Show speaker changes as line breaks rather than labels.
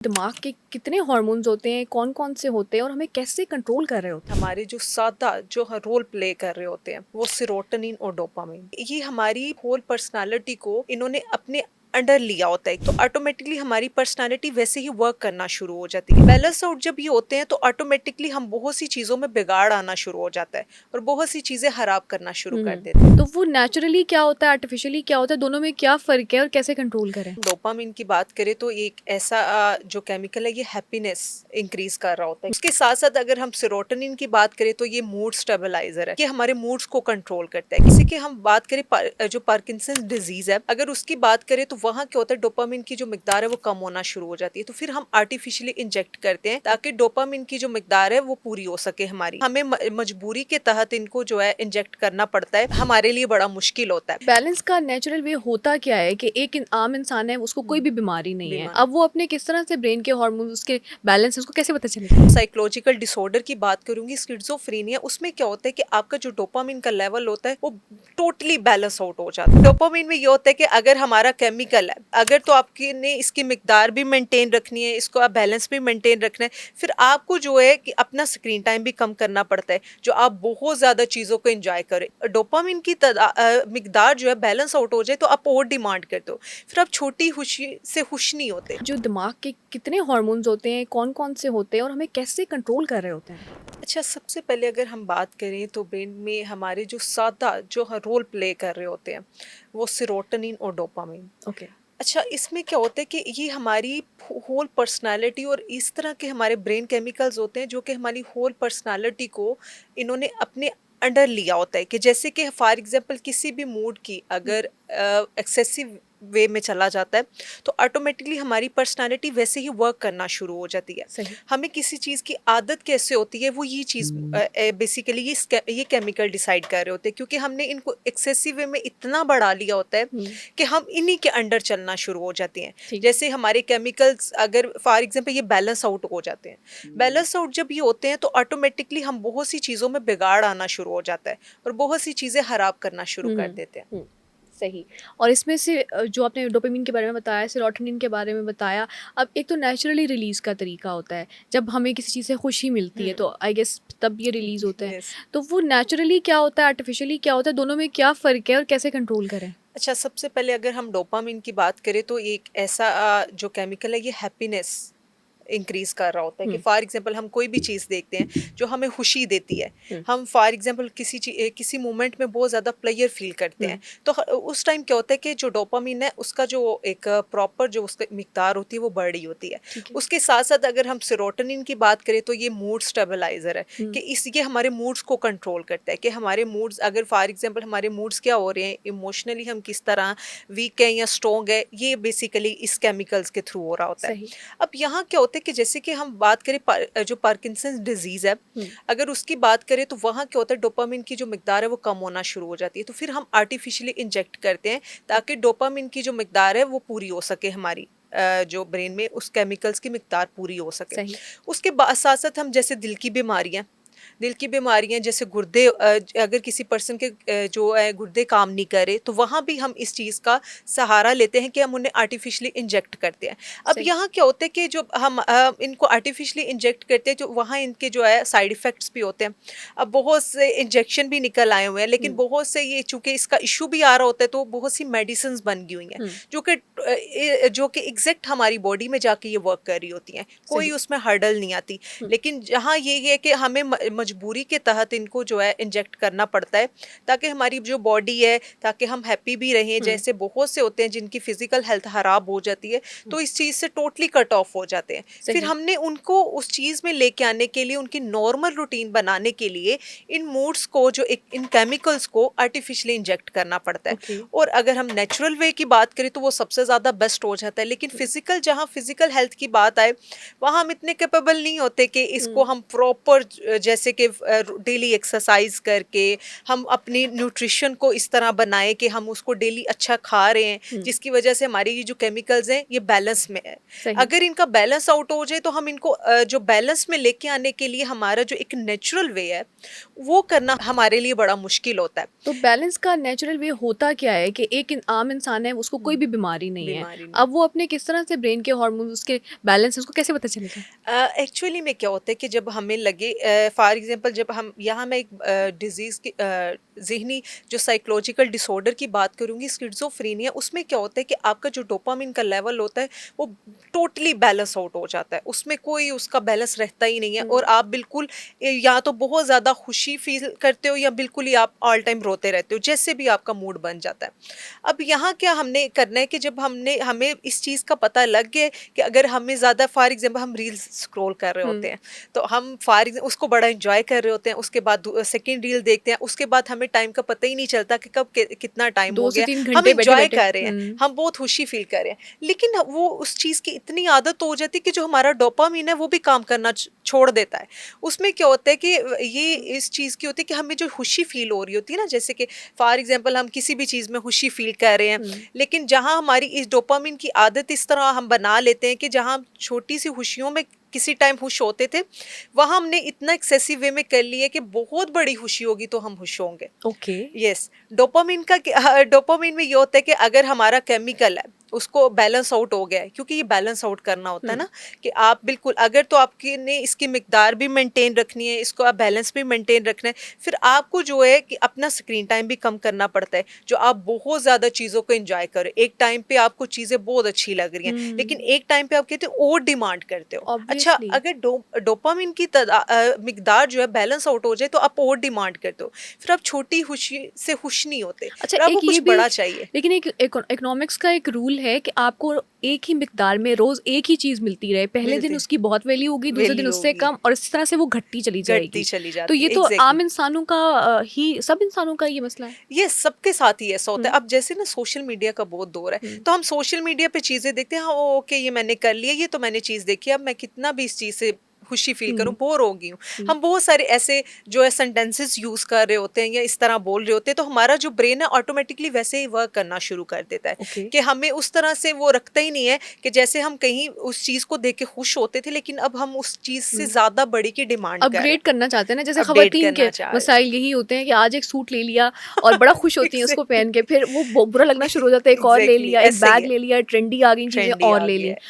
दिमाग के कितने हार्मोन्स होते हैं, कौन-कौन से होते हैं और हमें कैसे कंट्रोल कर रहे होते हैं?
हमारे जो सादा जो रोल प्ले कर रहे होते हैं वो सेरोटोनिन और डोपामिन, ये हमारी होल पर्सनालिटी को इन्होंने अपने अंडर लिया होता है, तो ऑटोमेटिकली हमारी पर्सनालिटी वैसे ही वर्क करना शुरू हो जाती है। बैलेंस आउट जब ये होते हैं तो ऑटोमेटिकली हम बहुत सी चीजों में बिगाड़ आना शुरू हो जाता है और बहुत सी चीजें खराब करना शुरू कर देते हैं।
तो वो नेचुरली क्या होता है, आर्टिफिशियली क्या होता है, दोनों में क्या फ़र्क है और कैसे कंट्रोल करें?
डोपामिन की बात करें तो एक ऐसा जो केमिकल है, ये हैप्पीनेस इंक्रीज कर रहा होता है। उसके साथ साथ अगर हम सेरोटोनिन की बात करें तो ये मूड स्टेबलाइजर है, ये हमारे मूड्स को कंट्रोल करता है। किसी के हम बात करें जो पार्किंसंस डिजीज है, अगर उसकी बात करें तो वहाँ क्या होता है, डोपामिन की जो मिकदार है वो कम होना शुरू हो जाती है, तो फिर हम आर्टिफिशियली इंजेक्ट करते हैं ताकि डोपामिन की जो मिकदार है वो पूरी हो सके। हमारी हमें मजबूरी के तहत इनको जो है इंजेक्ट करना पड़ता है, हमारे लिए बड़ा मुश्किल होता है।
बैलेंस का नेचुरल वे होता क्या है कि एक आम इंसान है, उसको कोई भी बीमारी नहीं है।
बीमारी
अब वो अपने किस तरह से ब्रेन के हार्मोन्स उसके बैलेंस है, उसको कैसे पता चलेगा?
साइकोलॉजिकल डिसऑर्डर की बात करूंगी, स्किज़ोफ्रेनिया, उसमें क्या होता है कि आपका जो डोपामिन का लेवल होता है वो टोटली बैलेंस आउट हो जाता है। डोपामिन में ये होता है कि अगर हमारा केमिकल है, अगर तो आपकी ने इसकी मिकदार भी मेंटेन रखनी है, इसको आप बैलेंस भी मेंटेन रखना है, फिर आपको जो है कि अपना स्क्रीन टाइम भी कम करना पड़ता है, जो आप बहुत ज्यादा चीजों को एंजॉय करें। डोपामिन की मिकदार जो है बैलेंस आउट हो जाए तो आप और डिमांड करते हो, फिर आप छोटी खुशी से खुश नहीं होते।
जो दिमाग के कितने हार्मोन्स होते हैं, कौन-कौन से होते हैं और हमें कैसे कंट्रोल कर रहे होते हैं?
अच्छा, सबसे पहले अगर हम बात करें तो ब्रेन में हमारे जो सादा जो रोल प्ले कर रहे होते हैं वो सेरोटोनिन और डोपामिन।
ओके।
अच्छा, इसमें क्या होता है कि ये हमारी होल पर्सनालिटी और इस तरह के हमारे ब्रेन केमिकल्स होते हैं जो कि हमारी होल पर्सनालिटी को इन्होंने अपने अंडर लिया होता है, कि जैसे कि फॉर एग्जांपल किसी भी मूड की अगर एक्सेसिव वे में चला जाता है तो ऑटोमेटिकली हमारी पर्सनालिटी वैसे ही वर्क करना शुरू हो जाती है।
सही।
हमें किसी चीज़ की आदत कैसे होती है वो ये चीज़ बेसिकली ये केमिकल डिसाइड कर रहे होते हैं, क्योंकि हमने इनको एक्सेसिव वे में इतना बढ़ा लिया होता है
हुँ,
कि हम इन्हीं के अंडर चलना शुरू हो जाते हैं।
ठीक है।
जैसे हमारे केमिकल्स अगर फॉर एग्जांपल ये बैलेंस आउट हो जाते हैं, बैलेंस आउट जब ये होते हैं तो ऑटोमेटिकली हम बहुत सी चीज़ों में बिगाड़ आना शुरू हो जाता है और बहुत सी चीज़ें खराब करना शुरू
हुँ,
कर
हुँ,
देते हैं।
हुँ, सही। और इसमें से जो आपने डोपामाइन के बारे में बताया, सेरोटोनिन के बारे में बताया, अब एक तो नेचुरली रिलीज़ का तरीका होता है, जब हमें किसी चीज़ से खुशी मिलती है तो आई गेस तब ये रिलीज़ होता है।
यस।
तो वो नेचुरली क्या होता है, आर्टिफिशियली क्या होता है, दोनों में क्या फ़र्क है और कैसे कंट्रोल करें?
अच्छा, सबसे पहले अगर हम डोपामिन की बात करें तो एक ऐसा जो केमिकल है, ये हैप्पीनेस इंक्रीज कर रहा होता है, कि
हुँ,
फॉर एग्जांपल हम कोई भी चीज़ देखते हैं जो हमें खुशी देती है,
हुँ,
हम फॉर एग्जांपल किसी मोमेंट में बहुत ज़्यादा प्लेजर फील करते
हुँ,
हैं, तो उस टाइम क्या होता है कि जो डोपामिन है उसका जो एक प्रॉपर जो उसका मिकदार होती है वो बढ़ रही होती है।
ठीक है।
उसके साथ साथ अगर हम सेरोटोनिन की बात करें तो ये मूड स्टेबलाइजर है,
हुँ,
कि इस ये हमारे मूड्स को कंट्रोल करता है, कि हमारे मूड्स अगर फॉर एग्जांपल हमारे मूड्स क्या हो रहे हैं, इमोशनली हम किस तरह वीक है या स्ट्रॉन्ग है, ये बेसिकली इस केमिकल्स के थ्रू हो रहा होता है।
सही।
अब यहाँ क्या होता है कि जैसे कि हम बात करें जो पार्किंसंस डिजीज है,
हुँ,
अगर उसकी बात करें तो वहाँ क्या होता है, डोपामिन की जो मिकदार है वो कम होना शुरू हो जाती है, तो फिर हम आर्टिफिशियली इंजेक्ट करते हैं ताकि डोपामिन की जो मिकदार है वो पूरी हो सके, हमारी जो ब्रेन में उस केमिकल्स की मिकदार पूरी हो सके।
सही।
उसके साथ साथ हम जैसे दिल की बीमारियां जैसे गुर्दे, अगर किसी पर्सन के जो है गुर्दे काम नहीं करे तो वहाँ भी हम इस चीज़ का सहारा लेते हैं कि हम उन्हें आर्टिफिशियली इंजेक्ट करते हैं। अब
सही।
यहाँ क्या होता है कि जो हम इनको आर्टिफिशियली इंजेक्ट करते हैं, जो वहाँ इनके जो है साइड इफ़ेक्ट्स भी होते हैं। अब बहुत से इंजेक्शन भी निकल आए हुए हैं, लेकिन
हुँ,
बहुत से ये चूँकि इसका इश्यू भी आ रहा होता है तो बहुत सी मेडिसिन्स बन गई हुई हैं,
हुँ,
जो कि एग्ज़ैक्ट हमारी बॉडी में जाके ये वर्क कर रही होती हैं। कोई
सही।
उसमें हर्डल नहीं आती।
हुँ,
लेकिन जहाँ ये है कि हमें मजबूरी के तहत इनको जो है इंजेक्ट करना पड़ता है, ताकि हमारी जो बॉडी है, ताकि हम हैप्पी भी रहें।
हुँ,
जैसे बहुत से होते हैं जिनकी फिजिकल हेल्थ खराब हो जाती है,
हुँ,
तो इस चीज़ से टोटली कट ऑफ हो जाते हैं। फिर
सही।
हमने उनको उस चीज़ में लेके आने के लिए, उनकी नॉर्मल रूटीन बनाने के लिए इन मूड्स को जो एक इन केमिकल्स को आर्टिफिशियली इंजेक्ट करना पड़ता है।
ओके।
और अगर हम नेचुरल वे की बात करें तो वो सबसे ज़्यादा बेस्ट हो जाता है, लेकिन
हुँ,
फिजिकल जहाँ फिजिकल हेल्थ की बात आए, वहाँ हम इतने कैपेबल नहीं होते कि इसको
हुँ,
हम प्रॉपर जैसे जैसे कि डेली एक्सरसाइज करके हम अपनी न्यूट्रिशन को इस तरह बनाएं कि हम उसको डेली अच्छा खा रहे हैं,
हुँ,
जिसकी वजह से हमारी ये जो केमिकल्स हैं ये बैलेंस में है।
सही।
अगर इनका बैलेंस आउट हो जाए तो हम इनको जो बैलेंस में लेके आने के लिए हमारा जो एक नेचुरल वे है वो करना हमारे लिए बड़ा मुश्किल होता है।
तो बैलेंस का नेचुरल वे होता क्या है कि एक आम इंसान है, उसको कोई
हम्म,
भी बीमारी नहीं है।
बीमारी नहीं।
अब वो अपने किस तरह से ब्रेन के हार्मोन्स उसके बैलेंस उसको कैसे पता चलेगा?
एक्चुअली में क्या होता है कि जब हमें लगे फॉर एग्जांपल जब हम यहाँ मैं एक डिजीज़ की ज़हनी जो साइकोलॉजिकल डिसऑर्डर की बात करूँगी स्किज़ोफ्रेनिया, उसमें क्या होता है कि आपका जो डोपामिन का लेवल होता है वो टोटली बैलेंस आउट हो जाता है, उसमें कोई उसका बैलेंस रहता ही नहीं है
हुँ,
और आप बिल्कुल या तो बहुत ज़्यादा खुशी फील करते हो या बिल्कुल ही आप ऑल टाइम रोते रहते हो, जैसे भी आपका मूड बन जाता है। अब यहाँ क्या हमने करना है कि जब हमने हमें इस चीज़ का पता लग गया है कि अगर हमें ज़्यादा फॉर एग्जांपल हम रील्स स्क्रॉल कर रहे होते
हुँ,
हैं, तो हम उसको बड़ा एंजॉय कर रहे होते हैं, उसके बाद सेकंड रील देखते हैं, उसके बाद हमें टाइम का पता ही नहीं चलता कि कब कितना टाइम
2
हो
से
गया।
3
हम
घंटे
एंजॉय
बैठे-बैठे।
कर रहे हैं,
हुँ,
हम बहुत खुशी फील कर रहे हैं, लेकिन वो उस चीज़ की इतनी आदत हो जाती है कि जो हमारा डोपामिन है वो भी काम करना छोड़ देता है। उसमें क्या होता है कि ये इस चीज़ की होती है कि हमें जो खुशी फील हो रही होती है ना, जैसे कि फॉर एग्जांपल हम किसी भी चीज़ में खुशी फील कर रहे हैं,
हुँ,
लेकिन जहाँ हमारी इस डोपामिन की आदत इस तरह हम बना लेते हैं कि जहाँ हम छोटी सी खुशियों में किसी टाइम खुश होते थे, वहाँ हमने इतना एक्सेसिव वे में कर लिया कि बहुत बड़ी खुशी होगी तो हम खुश होंगे।
ओके।
यस, डोपामिन में ये होता है कि अगर हमारा केमिकल है उसको बैलेंस आउट हो गया है, क्योंकि ये बैलेंस आउट करना होता है
हुँ,
ना, कि आप बिल्कुल अगर तो आपके ने इसकी मिकदार भी मेंटेन रखनी है, इसको आप बैलेंस भी मेंटेन रखना है, फिर आपको जो है कि अपना स्क्रीन टाइम भी कम करना पड़ता है, जो आप बहुत ज़्यादा चीज़ों को एंजॉय करो। एक टाइम पे आपको चीज़ें बहुत अच्छी लग रही हैं,
हुँ,
लेकिन एक टाइम पे आप कहते हो और डिमांड करते हो। अच्छा,
ऑब्वियसली।
अगर डोपामिन की मिकदार जो है बैलेंस आउट हो जाए तो आप और डिमांड करते हो, फिर आप छोटी खुशी से खुश नहीं होते,
अच्छा,
फिर आपको
एक ये
कुछ
भी,
बड़ा चाहिए।
लेकिन एक इकोनॉमिक्स का एक रूल है कि आपको एक ही मिकदार में रोज़ एक ही चीज़ मिलती रहे। पहले दिन
मिलते
उसकी बहुत वैल्यू होगी, दूसरे दिन
वैल्यू
उससे
होगी,
कम, और इस तरह से वो घटती चली
घटती
जाएगी।
चली
तो
जाती
ये
है,
तो
एग्जैक्टली।
आम इंसानों का ही सब इंसानों का ये मसला है।
ये सबके साथ ही ऐसा होता
हुँ,
है। अब जैसे ना सोशल मीडिया का बहुत दौर है,
हुँ,
तो हम सोशल मीडिया पे चीजें देखते हैं, हाँ ओके ये मैंने कर लिया, ये तो मैंने चीज देखी, अब मैं कितना भी इस चीज से खुशी फील करूं,
हुँ,
बोर हो गई हूँ।
हुँ,
हम बहुत सारे ऐसे जो है सेंटेंसेस यूज कर रहे होते हैं या इस तरह बोल रहे होते हैं, तो हमारा जो ब्रेन है ऑटोमेटिकली वैसे ही वर्क करना शुरू कर देता है,
ओके।
कि हमें उस तरह से वो रखता ही नहीं है कि जैसे हम कहीं उस चीज को देख के खुश होते थे, लेकिन अब हम उस चीज से
हुँ।
ज्यादा बड़ी की डिमांड कर रहे
अपग्रेड करना चाहते हैं ना, जैसे
हैं, अपडेट
ख़वातीन के
करना चाह रहे
मसाइल यही होते हैं कि आज एक सूट ले लिया और बड़ा खुश होती हैं उसको
हैं।
पहन के, फिर वो बुरा लगना शुरू हो जाता है, एक और ले
एग्जैक्टली
लिया, एक
ऐसा ही
बैग
है,
ले लिया, ट्रेंडी आ गई चीज़ें
ट्रेंडी
और
आ
ले
गया
ली।
है।